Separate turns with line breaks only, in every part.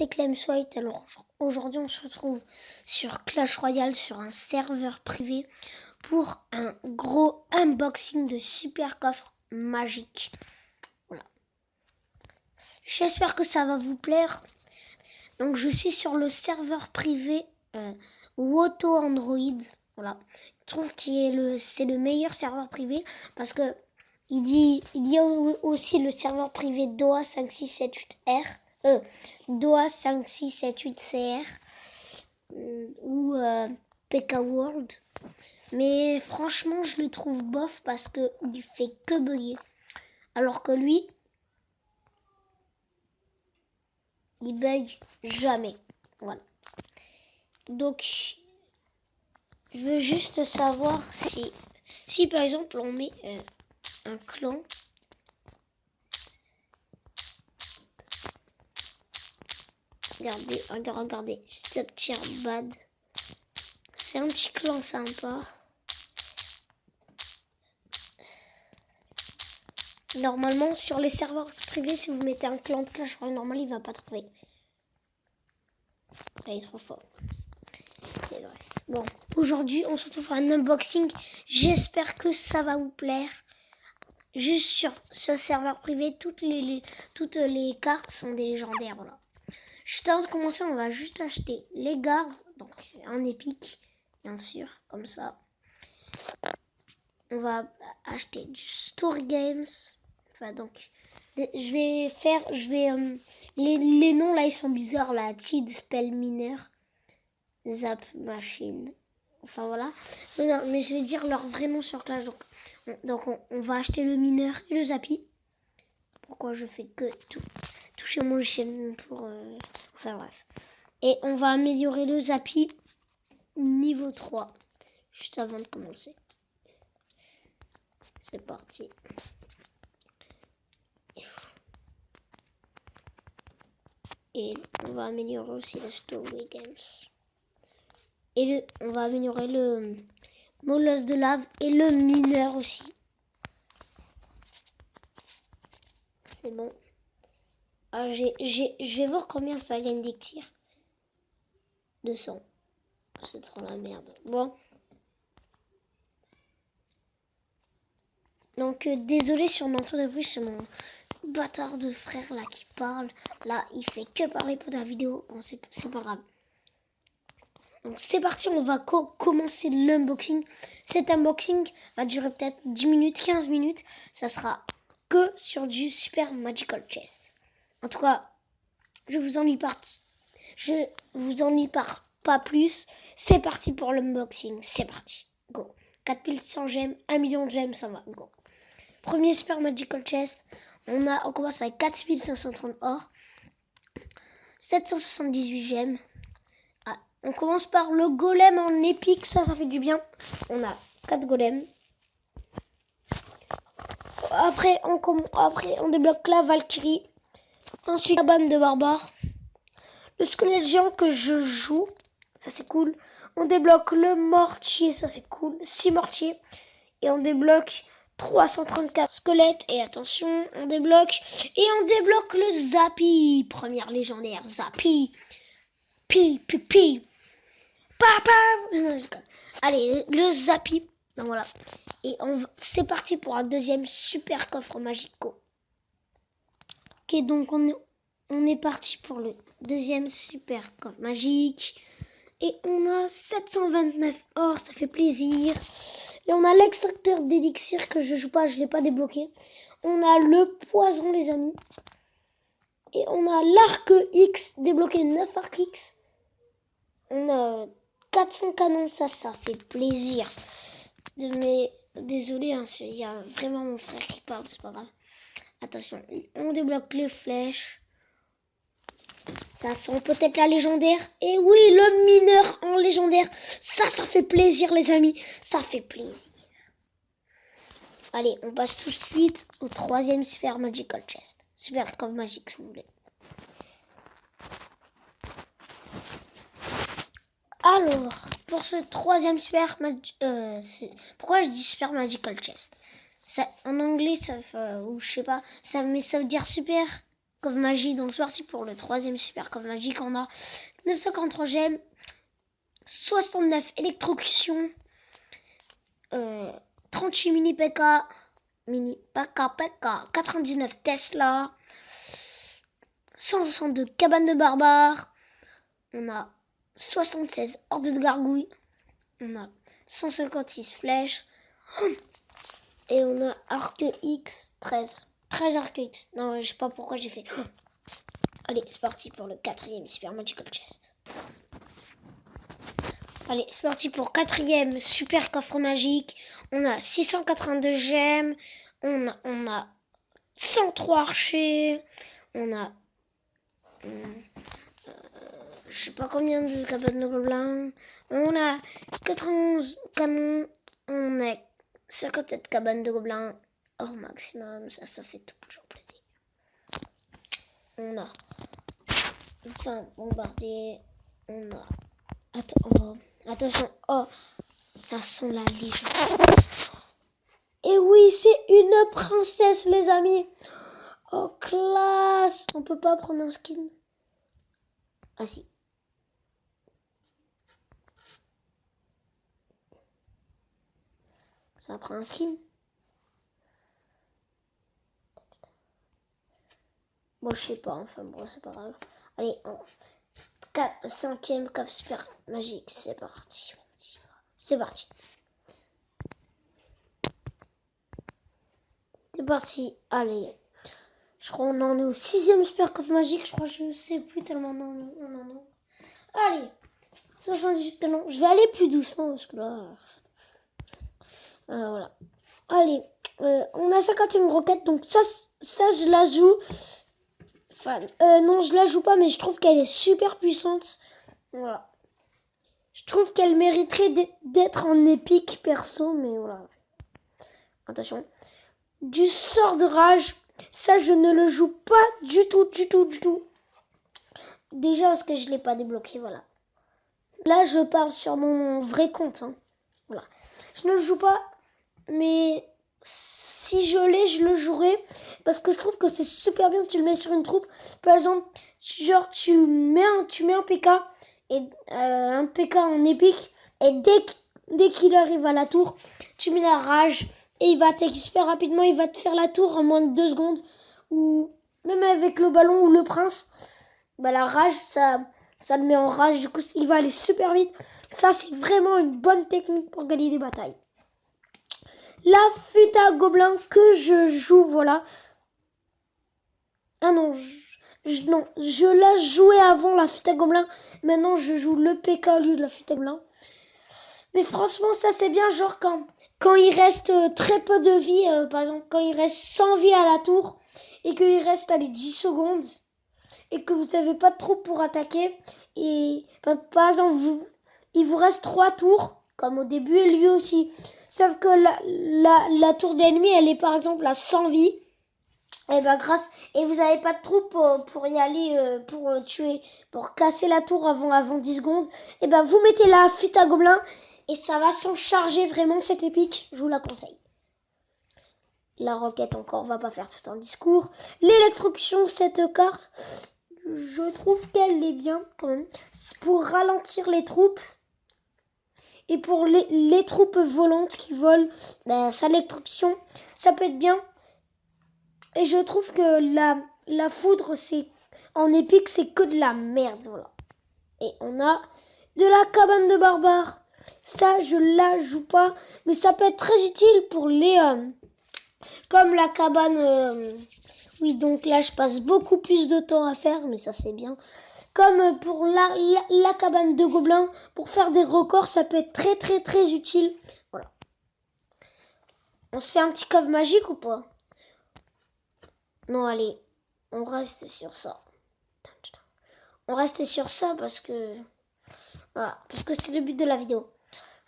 c'est ClaimsWhite. Alors aujourd'hui on se retrouve sur Clash Royale sur un serveur privé pour un gros unboxing de super coffre magique. Voilà. J'espère que ça va vous plaire. Donc je suis sur le serveur privé Woto Android. Voilà. Je trouve que c'est le meilleur serveur privé parce que il dit aussi le serveur privé Doha 5678R. Doha 5678CR ou PK World. Mais franchement, je le trouve bof parce qu'il fait que bugger. Alors que lui, il bug jamais. Voilà. Donc, je veux juste savoir si par exemple on met un clan. Regardez, Subtier Bad. C'est un petit clan sympa. Normalement, sur les serveurs privés, si vous mettez un clan de Clash Royale normal, il va pas trouver. Là, il trouve pas. Bon, aujourd'hui, on se retrouve pour un unboxing. J'espère que ça va vous plaire. Juste sur ce serveur privé, toutes les cartes sont des légendaires. Voilà. Juste avant de commencer, on va juste acheter les gardes, donc un épique, bien sûr, comme ça. On va acheter du Story Games. Enfin, donc, les noms là, ils sont bizarres là. Tid Spell Miner, Zap Machine. Enfin voilà. Mais je vais dire leur vrai nom sur Clash. Donc on va acheter le mineur et le Zappy. Pourquoi je fais que toucher mon logiciel pour... Enfin bref. Et on va améliorer le Zappy niveau 3. Juste avant de commencer. C'est parti. Et on va améliorer aussi le Story Games. Et on va améliorer le molosse de lave et le mineur aussi. C'est bon. Alors, je vais voir combien ça gagne d'exir. 200. C'est trop la merde. Bon. Donc, désolé si on entend des bruits, c'est mon bâtard de frère là qui parle. Là, il fait que parler pour la vidéo. Bon, c'est pas grave. Donc, c'est parti, on va commencer l'unboxing. Cet unboxing va durer peut-être 10 minutes, 15 minutes. Ça sera que sur du Super Magical Chest. En tout cas, je vous ennuie pas plus. C'est parti pour l'unboxing. C'est parti. Go. 4100 gemmes, 1 million de gemmes, ça va. Go. Premier Super Magical Chest. On commence avec 4530 or. 778 gemmes. Ah, on commence par le golem en épique. Ça fait du bien. On a 4 golems. Après, on débloque la Valkyrie. Ensuite, la bande de barbares. Le squelette géant que je joue. Ça, c'est cool. On débloque le mortier. Ça, c'est cool. 6 mortiers. Et on débloque 334 squelettes. Et attention, on débloque le Zappy. Première légendaire. Zappy. Pi. Papa. Allez, le Zappy. Donc voilà. Et c'est parti pour un deuxième super coffre magico. Ok, donc on est parti pour le deuxième super coffre magique. Et on a 729 or, ça fait plaisir. Et on a l'extracteur d'élixir que je joue pas, je l'ai pas débloqué. On a le poison, les amis. Et on a l'arc X, débloqué 9 arc X. On a 400 canons, ça fait plaisir. Mais désolé, hein, il y a vraiment mon frère qui parle, c'est pas grave. Attention, on débloque les flèches. Ça sent peut-être la légendaire. Et oui, le mineur en légendaire. Ça fait plaisir, les amis. Ça fait plaisir. Allez, on passe tout de suite au troisième Super Magical Chest. Super Coffre Magique, si vous voulez. Alors, pour ce troisième Super pourquoi je dis Super Magical Chest? Ça, en anglais, ou je sais pas, ça veut dire Super coffre magique. Donc c'est parti pour le troisième super coffre magique. On a 943 gemmes, 69 électrocutions, 38 mini PK, 99 Tesla, 162 cabanes de barbares, on a 76 hordes de gargouilles, on a 156 flèches, et on a Arc X 13. 13 Arc X. Non, je sais pas pourquoi j'ai fait. Allez, c'est parti pour le quatrième Super Magical Chest. Allez, c'est parti pour quatrième super coffre magique. On a 682 gemmes. On a 103 archers. On a... je sais pas combien de cabanes de gobelins. On a 91 canons. On a 57 cabanes de gobelins hors maximum. Ça fait toujours plaisir. On a 20 bombardiers. On a... Attention, oh, ça sent la légende. Et oui, c'est une princesse, les amis. Oh, classe. On peut pas prendre un skin. Ah si. Ça prend un skin. Bon, je sais pas, enfin bon, c'est pas grave. Allez, cinquième coffre super magique, c'est parti. C'est parti. C'est parti, allez. Je crois qu'on en est au sixième super coffre magique. Je crois, je sais plus tellement on en est. Allez, 78 canons. Je vais aller plus doucement parce que là... voilà. Allez, on a 51 roquettes, donc ça je la joue. Enfin, non, je la joue pas, mais je trouve qu'elle est super puissante. Voilà. Je trouve qu'elle mériterait d'être en épique perso, mais voilà. Attention. Du sort de rage, ça je ne le joue pas du tout. Déjà parce que je l'ai pas débloqué, voilà. Là, je parle sur mon vrai compte. Hein. Voilà. Je ne le joue pas, mais si je l'ai, je le jouerai. Parce que je trouve que c'est super bien que tu le mets sur une troupe. Par exemple, genre tu mets un PK, et, un PK en épique. Et dès qu'il arrive à la tour, tu mets la rage. Et il va attaquer super rapidement. Il va te faire la tour en moins de 2 secondes. Ou même avec le ballon ou le prince. Bah, la rage, ça le met en rage. Du coup, il va aller super vite. Ça, c'est vraiment une bonne technique pour gagner des batailles. La fuite à gobelins que je joue, voilà. Ah non, non, je la jouais avant la fuite à gobelins. Maintenant, je joue le PK au lieu de la fuite à gobelins. Mais franchement, ça c'est bien, genre quand il reste très peu de vie, par exemple, quand il reste 100 vies à la tour et qu'il reste, allez, 10 secondes et que vous n'avez pas de troupes pour attaquer. Et par exemple, il vous reste 3 tours, comme au début, et lui aussi. Sauf que la tour d'ennemi, elle est par exemple à 100 vies. Et et vous n'avez pas de troupes pour y aller, pour tuer, pour casser la tour avant 10 secondes. Et vous mettez la fuite à gobelins et ça va s'en charger vraiment, cette épique. Je vous la conseille. La roquette encore, on va pas faire tout un discours. L'électrocution, cette carte, je trouve qu'elle est bien quand même. C'est pour ralentir les troupes. Et pour les troupes volantes qui volent, ça, l'électrocution, ça peut être bien. Et je trouve que la foudre, en épique, c'est que de la merde, voilà. Et on a de la cabane de barbares. Ça, je la joue pas, mais ça peut être très utile pour les... comme la cabane... oui, donc là, je passe beaucoup plus de temps à faire, mais ça, c'est bien. Comme pour la cabane de gobelins, pour faire des records, ça peut être très, très, très utile. Voilà. On se fait un petit coffre magique ou pas ? Non, allez, on reste sur ça. On reste sur ça parce que... voilà, parce que c'est le but de la vidéo.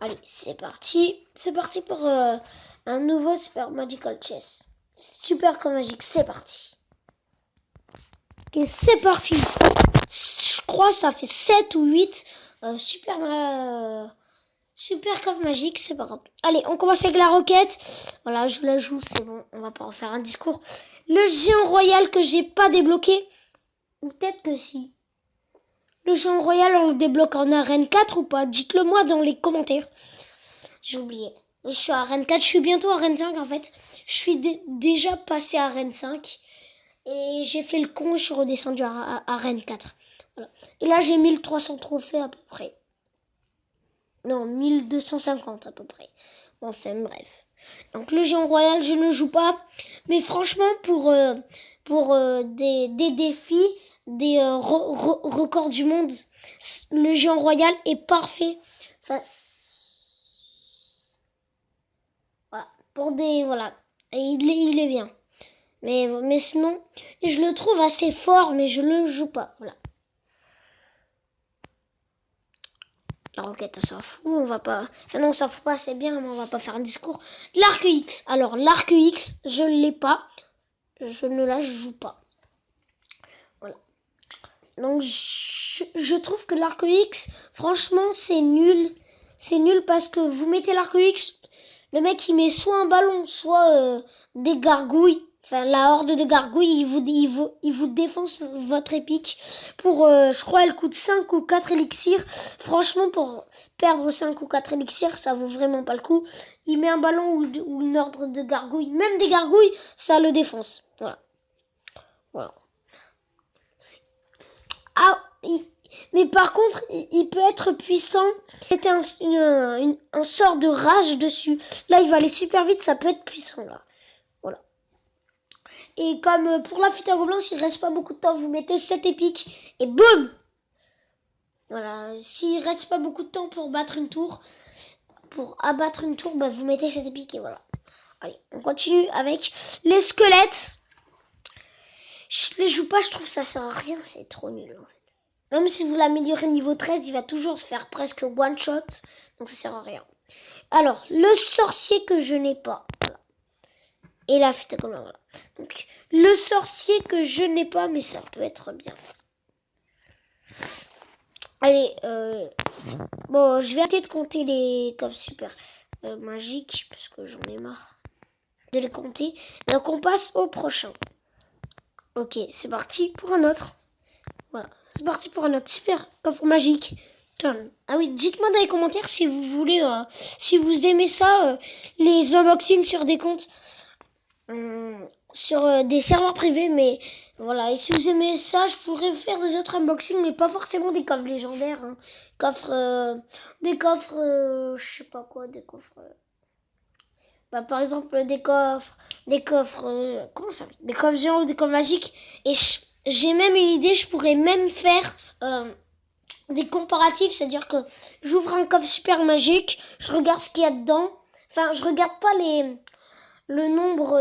Allez, c'est parti. C'est parti pour un nouveau Super Magical Chess. Super comme magique, c'est parti. Ok, c'est parti. Je crois que ça fait 7 ou 8 super super coffre magique, c'est pas grave. Allez, on commence avec la roquette. Voilà, je la joue, c'est bon, on va pas en faire un discours. Le géant royal que j'ai pas débloqué. Ou peut-être que si. Le géant royal, on le débloque en arène 4 ou pas? Dites-le moi dans les commentaires. J'ai oublié. Je suis à arène 4, je suis bientôt à arène 5 en fait. Je suis déjà passé à arène 5. Et j'ai fait le con, je suis redescendu à arène 4. Voilà. Et là, j'ai 1300 trophées à peu près. Non, 1250 à peu près. Enfin, bref. Donc le géant royal, je ne joue pas. Mais franchement, pour des défis, des records du monde, le géant royal est parfait. Enfin, voilà. Pour des... Voilà. Et il est bien. Mais sinon, je le trouve assez fort, mais je ne le joue pas. Voilà. La roquette, on s'en fout, on va pas... Enfin non, on s'en fout pas, c'est bien, mais on va pas faire un discours. L'arc X. Alors, l'arc X, je ne l'ai pas. Je ne la joue pas. Voilà. Donc, je trouve que l'arc X, franchement, c'est nul. C'est nul parce que vous mettez l'arc X, le mec, il met soit un ballon, soit des gargouilles. Enfin, la horde de gargouilles, il vous défonce votre épique. Pour, je crois, elle coûte 5 ou 4 élixirs. Franchement, pour perdre 5 ou 4 élixirs, ça vaut vraiment pas le coup. Il met un ballon ou une horde de gargouilles. Même des gargouilles, ça le défonce. Voilà. Voilà. Ah, mais par contre, il peut être puissant. C'était un sort de rage dessus. Là, il va aller super vite, ça peut être puissant, là. Et comme pour la fuite à gobelins, s'il reste pas beaucoup de temps, vous mettez 7 épiques et boum. Voilà, s'il reste pas beaucoup de temps pour battre une tour, pour abattre une tour, bah vous mettez 7 épiques et voilà. Allez, on continue avec les squelettes. Je les joue pas, je trouve ça sert à rien, c'est trop nul en fait. Même si vous l'améliorez niveau 13, il va toujours se faire presque one shot, donc ça sert à rien. Alors, le sorcier que je n'ai pas. Voilà. Et la fuite à gobelins, voilà. Donc, le sorcier que je n'ai pas, mais ça peut être bien. Allez, bon, je vais arrêter de compter les coffres super magiques, parce que j'en ai marre de les compter. Donc, on passe au prochain. Ok, c'est parti pour un autre. Voilà, c'est parti pour un autre super coffre magique. Ah oui, dites-moi dans les commentaires si vous voulez, si vous aimez ça, les unboxings sur des comptes. Sur des serveurs privés, mais voilà, et si vous aimez ça, je pourrais faire des autres unboxings, mais pas forcément des coffres légendaires, hein. Des coffres, je sais pas quoi, des coffres, bah par exemple des coffres, comment ça, des coffres géants ou des coffres magiques, et j'ai même une idée, je pourrais même faire des comparatifs, c'est-à-dire que j'ouvre un coffre super magique, je regarde ce qu'il y a dedans, enfin je regarde pas le nombre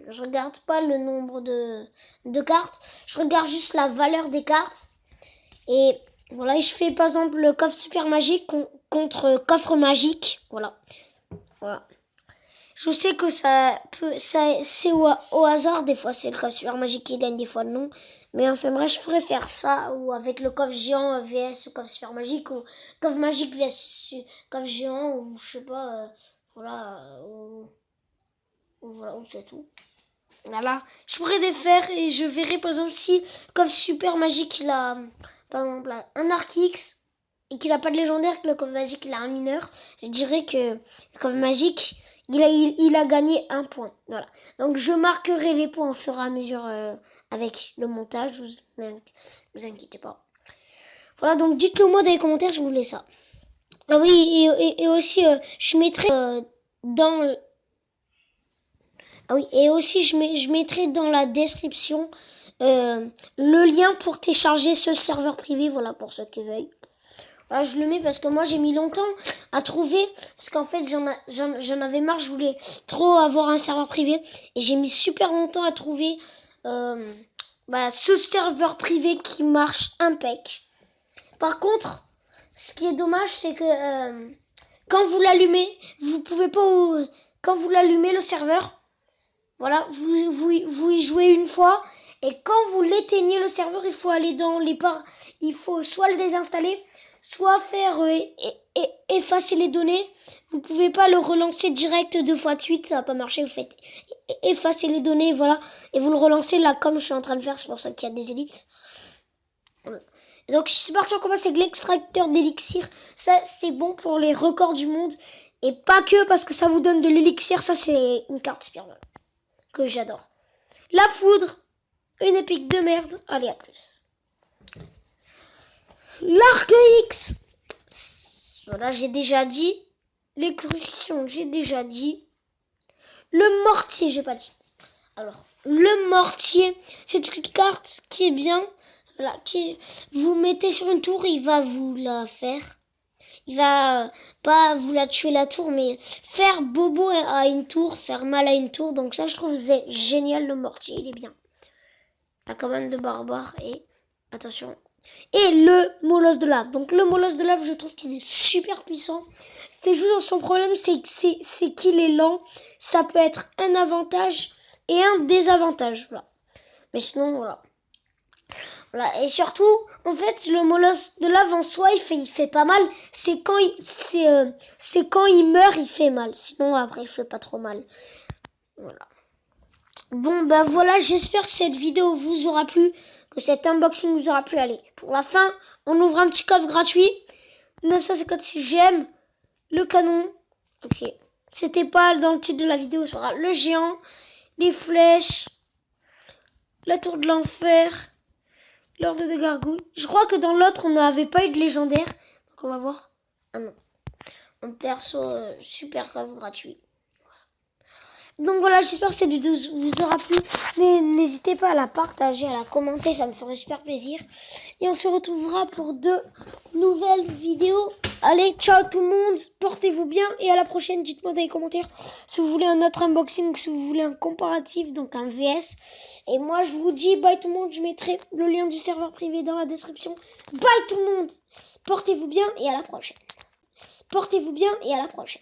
je regarde pas le nombre de cartes, je regarde juste la valeur des cartes et voilà, et je fais par exemple le coffre super magique contre coffre magique, voilà. Je sais que c'est au hasard, des fois c'est le coffre super magique qui gagne, des fois non, mais enfin bref, je pourrais faire ça, ou avec le coffre géant vs coffre super magique, ou coffre magique vs coffre géant, ou je sais pas, voilà, voilà, c'est tout. Voilà, je pourrais les faire et je verrai par exemple si coffre super magique il a par exemple un arc X et qu'il a pas de légendaire, que le coffre magique il a un mineur, je dirais que le coffre magique il a gagné un point. Voilà. Donc je marquerai les points au fur et à mesure avec le montage, vous inquiétez pas. Voilà, donc dites-le moi dans les commentaires, je voulais ça. Ah oui, et aussi je mettrai dans... Ah oui, et aussi je mettrai dans la description le lien pour télécharger ce serveur privé, voilà, pour ceux qui veulent. Voilà, je le mets parce que moi j'ai mis longtemps à trouver, parce qu'en fait j'en avais marre, je voulais trop avoir un serveur privé, et j'ai mis super longtemps à trouver ce serveur privé qui marche impec. Par contre, ce qui est dommage, c'est que quand vous l'allumez, vous pouvez pas... Quand vous l'allumez le serveur, voilà, vous y jouez une fois, et quand vous l'éteignez le serveur, il faut aller dans il faut soit le désinstaller, soit faire effacer les données. Vous pouvez pas le relancer direct 2 fois de suite, ça va pas marcher. Vous faites effacer les données, voilà, et vous le relancez là comme je suis en train de faire. C'est pour ça qu'il y a des ellipses. Voilà. Donc c'est parti, on commence avec l'extracteur d'élixir. Ça c'est bon pour les records du monde. Et pas que parce que ça vous donne de l'élixir. Ça c'est une carte spirale que j'adore. La foudre, une épique de merde. Allez, à plus. L'arc X. Voilà, j'ai déjà dit. L'extrusion, j'ai déjà dit. Le mortier, j'ai pas dit. Alors, le mortier, c'est une carte qui est bien. Voilà, qui vous mettez sur une tour, il va vous la faire. Il va pas vous la tuer la tour, mais faire bobo à une tour, faire mal à une tour. Donc ça, je trouve c'est génial, le mortier, il est bien. La commande de barbare et attention. Et le molosse de lave. Donc le molosse de lave, je trouve qu'il est super puissant. C'est juste son problème, c'est qu'il est lent. Ça peut être un avantage et un désavantage. Voilà. Mais sinon, voilà. Voilà. Et surtout, en fait, le molosse de lave en soi, il fait pas mal. C'est quand il meurt, il fait mal. Sinon, après, il fait pas trop mal. Voilà. Bon, bah voilà, j'espère que cette vidéo vous aura plu, que cet unboxing vous aura plu. Allez, pour la fin, on ouvre un petit coffre gratuit. 956 gemmes, le canon. Ok, c'était pas dans le titre de la vidéo, ce sera le géant, les flèches, la tour de l'enfer, l'ordre de gargouille. Je crois que dans l'autre, on n'avait pas eu de légendaire. Donc on va voir. Ah non, un perso super coffre gratuit. Donc voilà, j'espère que cette vidéo vous aura plu. N'hésitez pas à la partager, à la commenter, ça me ferait super plaisir. Et on se retrouvera pour de nouvelles vidéos. Allez, ciao tout le monde, portez-vous bien et à la prochaine. Dites-moi dans les commentaires si vous voulez un autre unboxing ou si vous voulez un comparatif, donc un VS. Et moi, je vous dis bye tout le monde, je mettrai le lien du serveur privé dans la description. Bye tout le monde, portez-vous bien et à la prochaine. Portez-vous bien et à la prochaine.